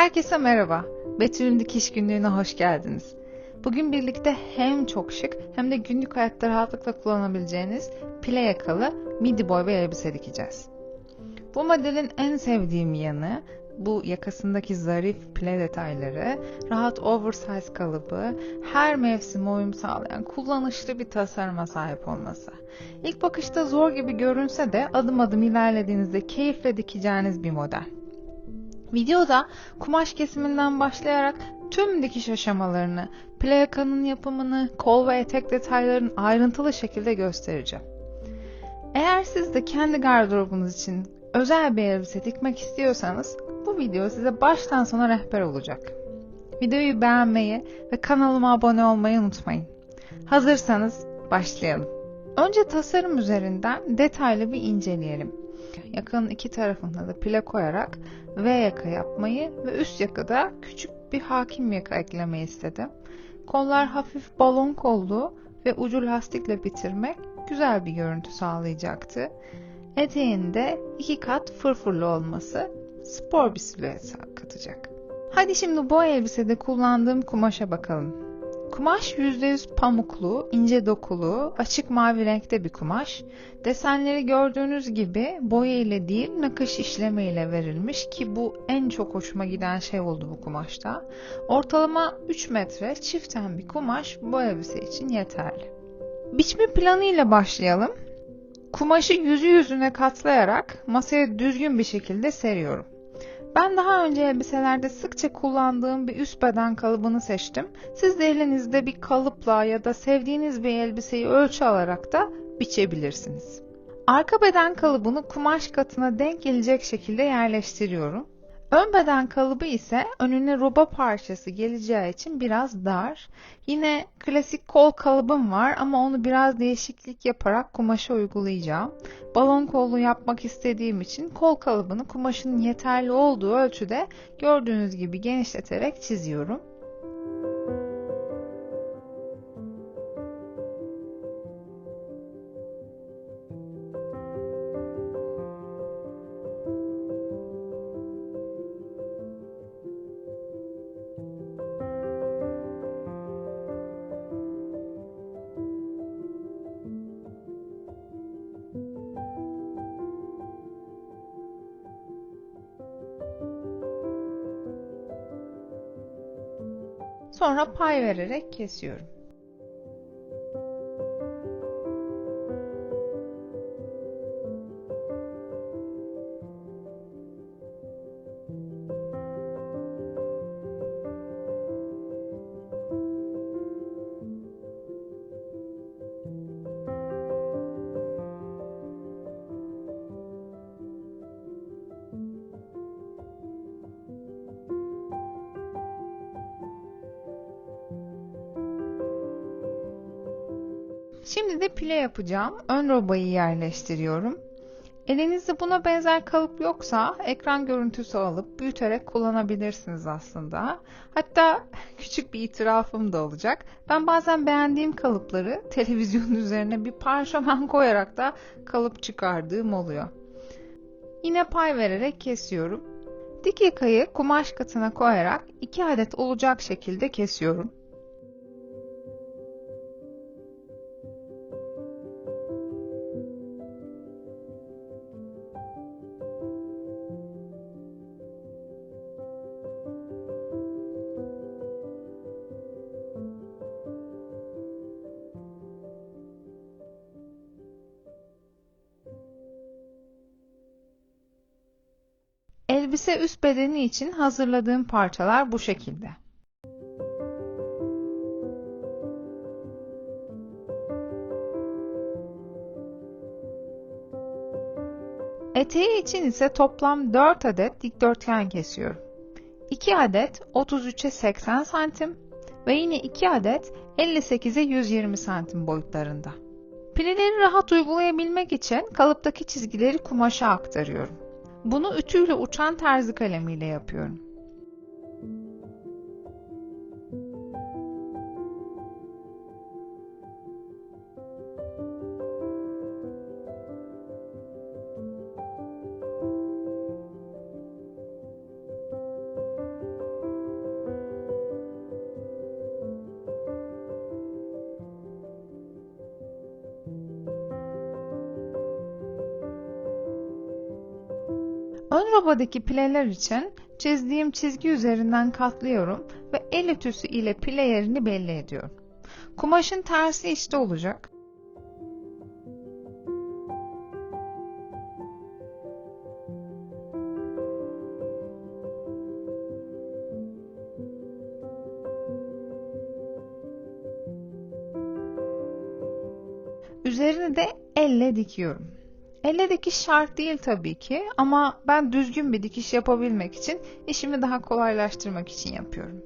Herkese merhaba. Betül'ün dikiş günlüğüne hoş geldiniz. Bugün birlikte hem çok şık hem de günlük hayatta rahatlıkla kullanabileceğiniz pile yakalı midi boy bir elbise dikeceğiz. Bu modelin en sevdiğim yanı bu yakasındaki zarif pile detayları, rahat oversize kalıbı, her mevsime uyum sağlayan kullanışlı bir tasarıma sahip olması. İlk bakışta zor gibi görünse de adım adım ilerlediğinizde keyifle dikeceğiniz bir model. Videoda kumaş kesiminden başlayarak tüm dikiş aşamalarını, plakanın yapımını, kol ve etek detaylarını ayrıntılı şekilde göstereceğim. Eğer siz de kendi gardırobunuz için özel bir elbise dikmek istiyorsanız bu video size baştan sona rehber olacak. Videoyu beğenmeyi ve kanalıma abone olmayı unutmayın. Hazırsanız başlayalım. Önce tasarım üzerinden detaylı bir inceleyelim. Yakanın iki tarafına da pile koyarak V yaka yapmayı ve üst yakada küçük bir hakim yaka eklemeyi istedim. Kollar hafif balon kollu ve ucu lastikle bitirmek güzel bir görüntü sağlayacaktı. Eteğin de iki kat fırfırlı olması spor bir silüet katacak. Hadi şimdi bu elbisede kullandığım kumaşa bakalım. Kumaş %100 pamuklu, ince dokulu, açık mavi renkte bir kumaş. Desenleri gördüğünüz gibi boya ile değil nakış işleme ile verilmiş ki bu en çok hoşuma giden şey oldu bu kumaşta. Ortalama 3 metre çiften bir kumaş bu elbise için yeterli. Biçme planı ile başlayalım. Kumaşı yüzü yüzüne katlayarak masaya düzgün bir şekilde seriyorum. Ben daha önce elbiselerde sıkça kullandığım bir üst beden kalıbını seçtim. Siz de elinizde bir kalıpla ya da sevdiğiniz bir elbiseyi ölçü alarak da biçebilirsiniz. Arka beden kalıbını kumaş katına denk gelecek şekilde yerleştiriyorum. Ön beden kalıbı ise önüne roba parçası geleceği için biraz dar. Yine klasik kol kalıbım var ama onu biraz değişiklik yaparak kumaşa uygulayacağım. Balon kollu yapmak istediğim için kol kalıbını kumaşın yeterli olduğu ölçüde gördüğünüz gibi genişleterek çiziyorum. Sonra pay vererek kesiyorum. Şimdi de pile yapacağım. Ön robayı yerleştiriyorum. Elinizde buna benzer kalıp yoksa ekran görüntüsü alıp büyüterek kullanabilirsiniz aslında. Hatta küçük bir itirafım da olacak. Ben bazen beğendiğim kalıpları televizyonun üzerine bir parşömen koyarak da kalıp çıkardığım oluyor. Yine pay vererek kesiyorum. Dik yakayı kumaş katına koyarak 2 adet olacak şekilde kesiyorum. Elbise üst bedeni için hazırladığım parçalar bu şekilde. Eteği için ise toplam 4 adet dikdörtgen kesiyorum. 2 adet 33'e 80 santim ve yine 2 adet 58'e 120 santim boyutlarında. Pileleri rahat uygulayabilmek için kalıptaki çizgileri kumaşa aktarıyorum. Bunu ütüyle uçan terzi kalemiyle yapıyorum. Ön robadaki pileler için çizdiğim çizgi üzerinden katlıyorum ve el ütüsü ile pile yerini belli ediyorum. Kumaşın tersi işte olacak. Üzerini de elle dikiyorum. Elle dikiş şart değil tabii ki ama ben düzgün bir dikiş yapabilmek için işimi daha kolaylaştırmak için yapıyorum.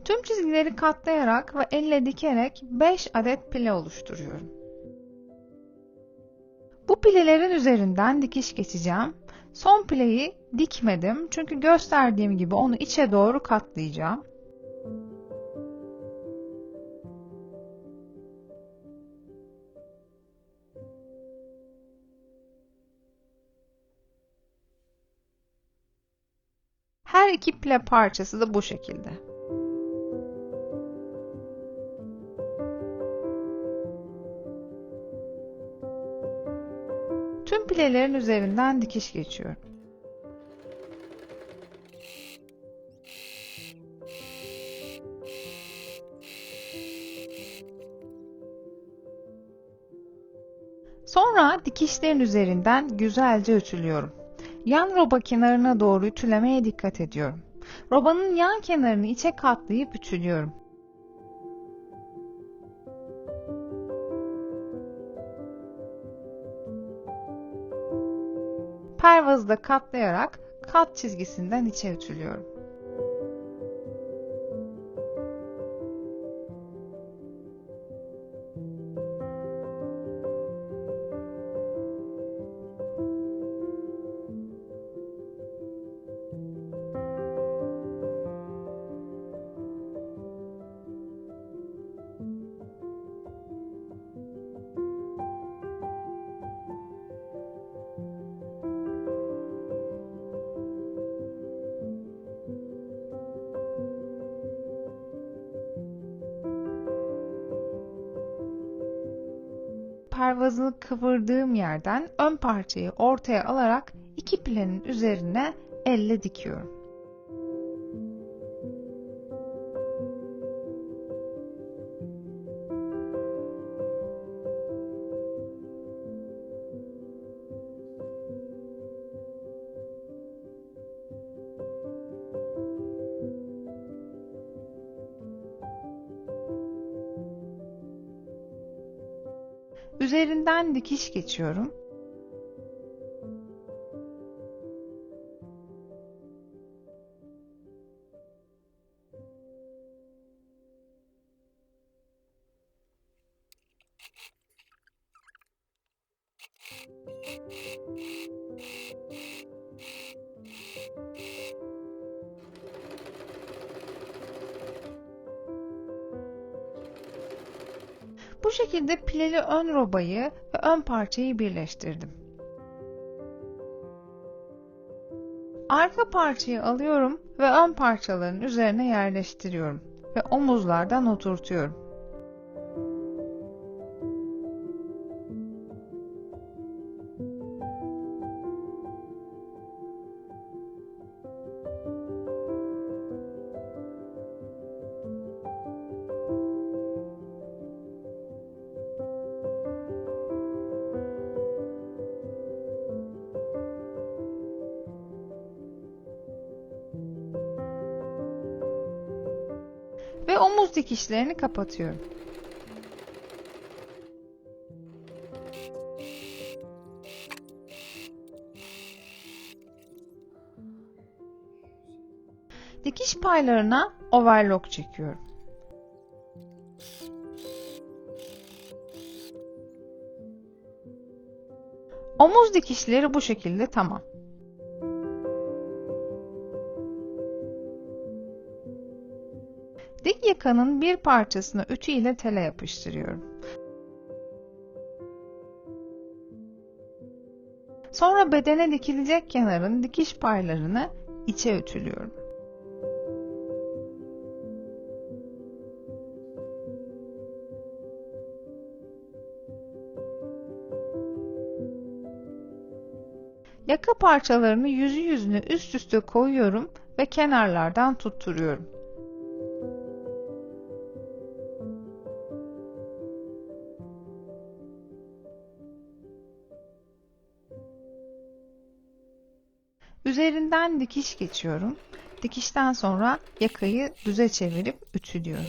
Tüm çizgileri katlayarak ve elle dikerek 5 adet pile oluşturuyorum. Bu pilelerin üzerinden dikiş geçeceğim. Son pileyi dikmedim çünkü gösterdiğim gibi onu içe doğru katlayacağım. Her iki pile parçası da bu şekilde. Tüm pilelerin üzerinden dikiş geçiyorum. Sonra dikişlerin üzerinden güzelce ütülüyorum. Yan roba kenarına doğru ütülemeye dikkat ediyorum. Robanın yan kenarını içe katlayıp ütülüyorum. Pervazı da katlayarak kat çizgisinden içe ütülüyorum. Pervazını kıvırdığım yerden ön parçayı ortaya alarak iki pilenin üzerine elle dikiyorum. Üzerinden dikiş geçiyorum. Bu şekilde pileli ön robayı ve ön parçayı birleştirdim. Arka parçayı alıyorum ve ön parçaların üzerine yerleştiriyorum ve omuzlardan oturtuyorum. Ve omuz dikişlerini kapatıyorum. Dikiş paylarına overlock çekiyorum. Omuz dikişleri bu şekilde tamam. Dik yakanın bir parçasını ütü ile tele yapıştırıyorum. Sonra bedene dikilecek kenarın dikiş paylarını içe ütülüyorum. Yaka parçalarını yüzü yüzüne üst üste koyuyorum ve kenarlardan tutturuyorum. Üzerinden dikiş geçiyorum. Dikişten sonra yakayı düze çevirip ütülüyorum.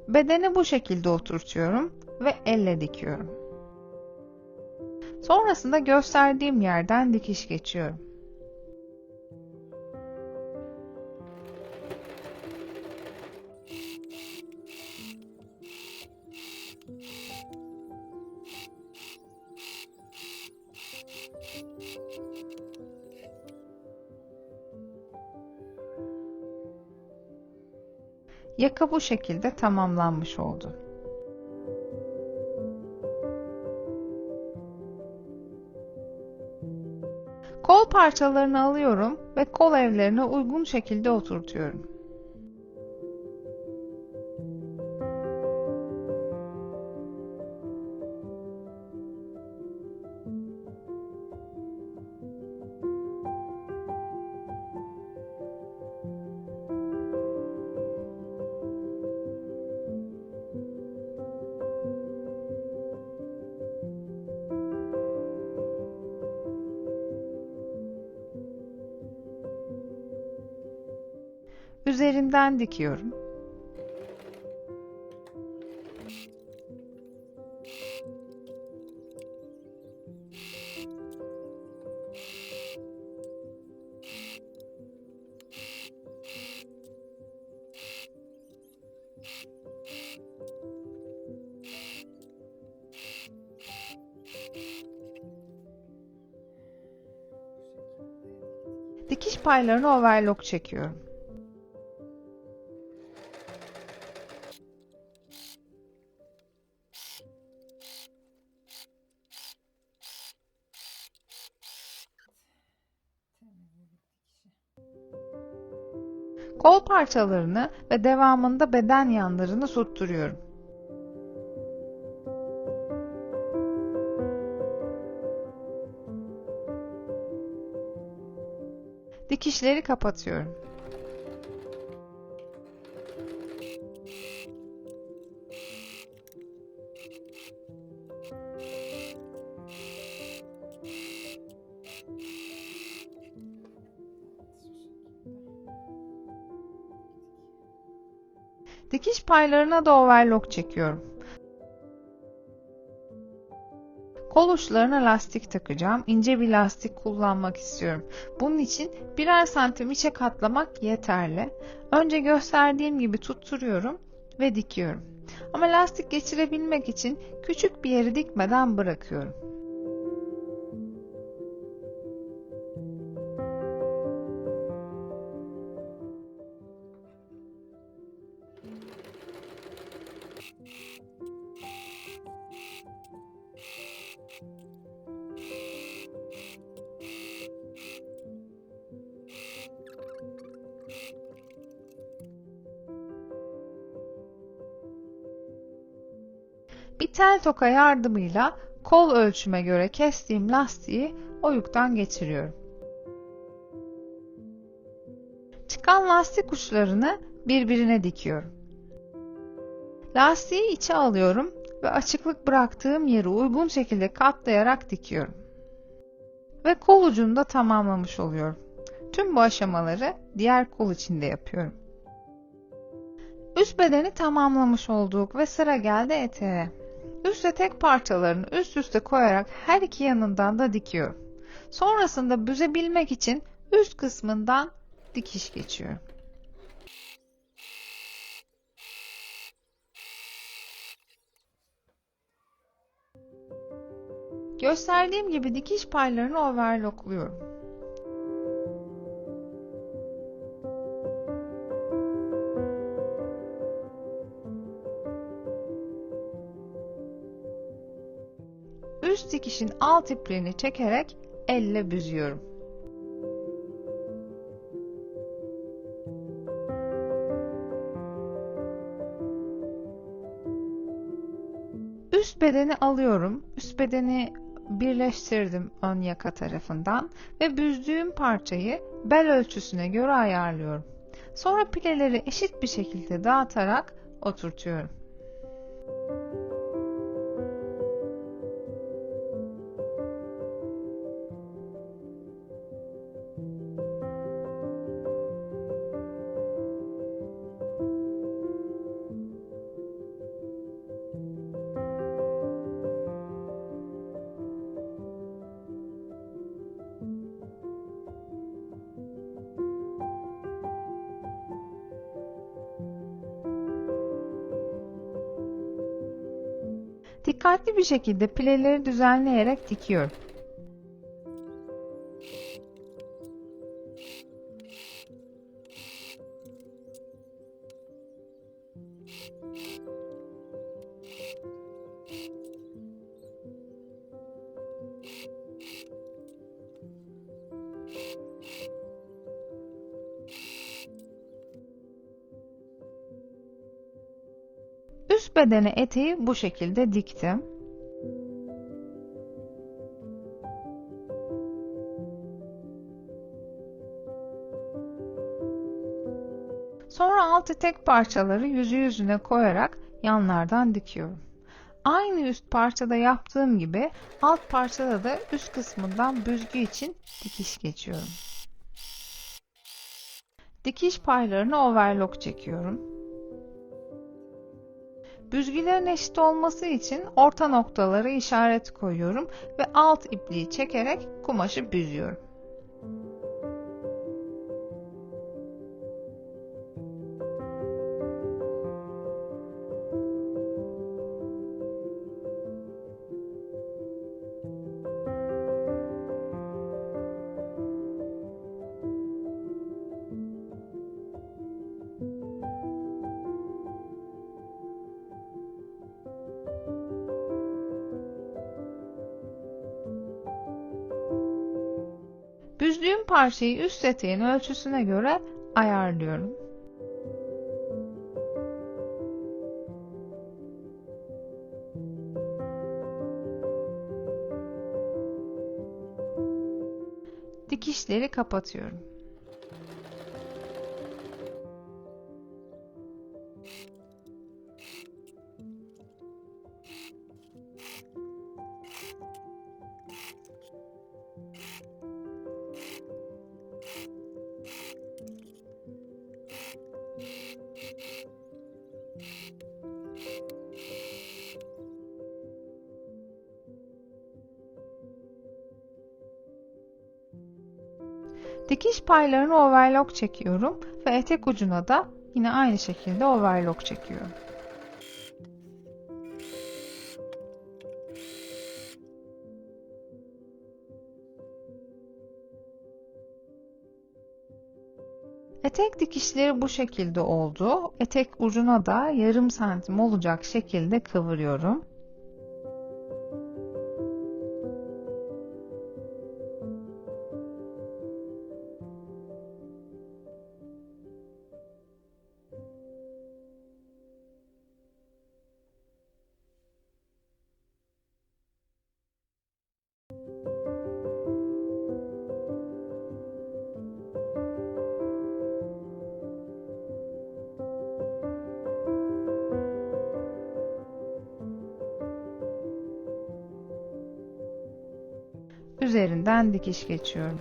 Bedeni bu şekilde oturtuyorum ve elle dikiyorum. Sonrasında gösterdiğim yerden dikiş geçiyorum. Yaka bu şekilde tamamlanmış oldu. Kol parçalarını alıyorum ve kol evlerine uygun şekilde oturtuyorum. Üzerinden dikiyorum. Dikiş paylarını overlock çekiyorum. Kol parçalarını ve devamında beden yanlarını tutturuyorum. Dikişleri kapatıyorum. Dikiş paylarına da overlock çekiyorum. Kol uçlarına lastik takacağım. İnce bir lastik kullanmak istiyorum. Bunun için birer santim içe katlamak yeterli. Önce gösterdiğim gibi tutturuyorum ve dikiyorum. Ama lastik geçirebilmek için küçük bir yeri dikmeden bırakıyorum. Bir tel toka yardımıyla kol ölçüme göre kestiğim lastiği oyuktan geçiriyorum. Çıkan lastik uçlarını birbirine dikiyorum. Lastiği içe alıyorum ve açıklık bıraktığım yeri uygun şekilde katlayarak dikiyorum. Ve kol ucunu da tamamlamış oluyorum. Tüm bu aşamaları diğer kol için de yapıyorum. Üst bedeni tamamlamış olduk ve sıra geldi eteğe. Üst etek parçalarını üst üste koyarak her iki yanından da dikiyorum. Sonrasında büzebilmek için üst kısmından dikiş geçiyorum. Gösterdiğim gibi dikiş paylarını overlockluyorum. Üst dikişin alt ipliğini çekerek elle büzüyorum. bedeni alıyorum. Üst bedeni birleştirdim ön yaka tarafından ve büzdüğüm parçayı bel ölçüsüne göre ayarlıyorum. Sonra pileleri eşit bir şekilde dağıtarak oturtuyorum. Dikkatli bir şekilde pileleri düzenleyerek dikiyorum. Üst bedene eteği bu şekilde diktim. Sonra alt etek parçaları yüzü yüzüne koyarak yanlardan dikiyorum. Aynı üst parçada yaptığım gibi alt parçada da üst kısmından büzgü için dikiş geçiyorum. Dikiş paylarını overlock çekiyorum. Büzgülerin eşit olması için orta noktalara işaret koyuyorum ve alt ipliği çekerek kumaşı büzüyorum. Büzdüğüm parçayı üst eteğin ölçüsüne göre ayarlıyorum. Dikişleri kapatıyorum. Dikiş paylarını overlock çekiyorum ve etek ucuna da yine aynı şekilde overlock çekiyorum. Etek dikişleri bu şekilde oldu. Etek ucuna da yarım santim olacak şekilde kıvırıyorum. Üzerinden dikiş geçiyorum.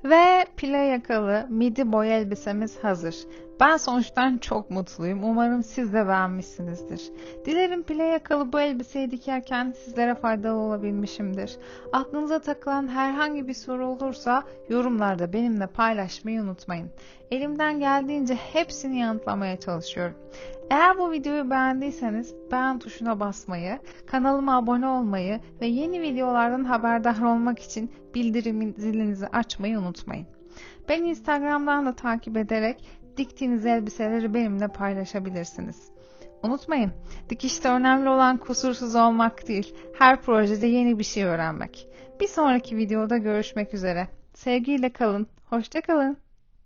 Ve pile yakalı midi boy elbisemiz hazır. Ben sonuçtan çok mutluyum. Umarım siz de beğenmişsinizdir. Dilerim pile yakalı bu elbiseyi dikerken sizlere faydalı olabilmişimdir. Aklınıza takılan herhangi bir soru olursa yorumlarda benimle paylaşmayı unutmayın. Elimden geldiğince hepsini yanıtlamaya çalışıyorum. Eğer bu videoyu beğendiyseniz beğen tuşuna basmayı, kanalıma abone olmayı ve yeni videolardan haberdar olmak için bildirim zilinizi açmayı unutmayın. Beni Instagram'dan da takip ederek diktiğiniz elbiseleri benimle paylaşabilirsiniz. Unutmayın, dikişte önemli olan kusursuz olmak değil, her projede yeni bir şey öğrenmek. Bir sonraki videoda görüşmek üzere. Sevgiyle kalın, hoşça kalın.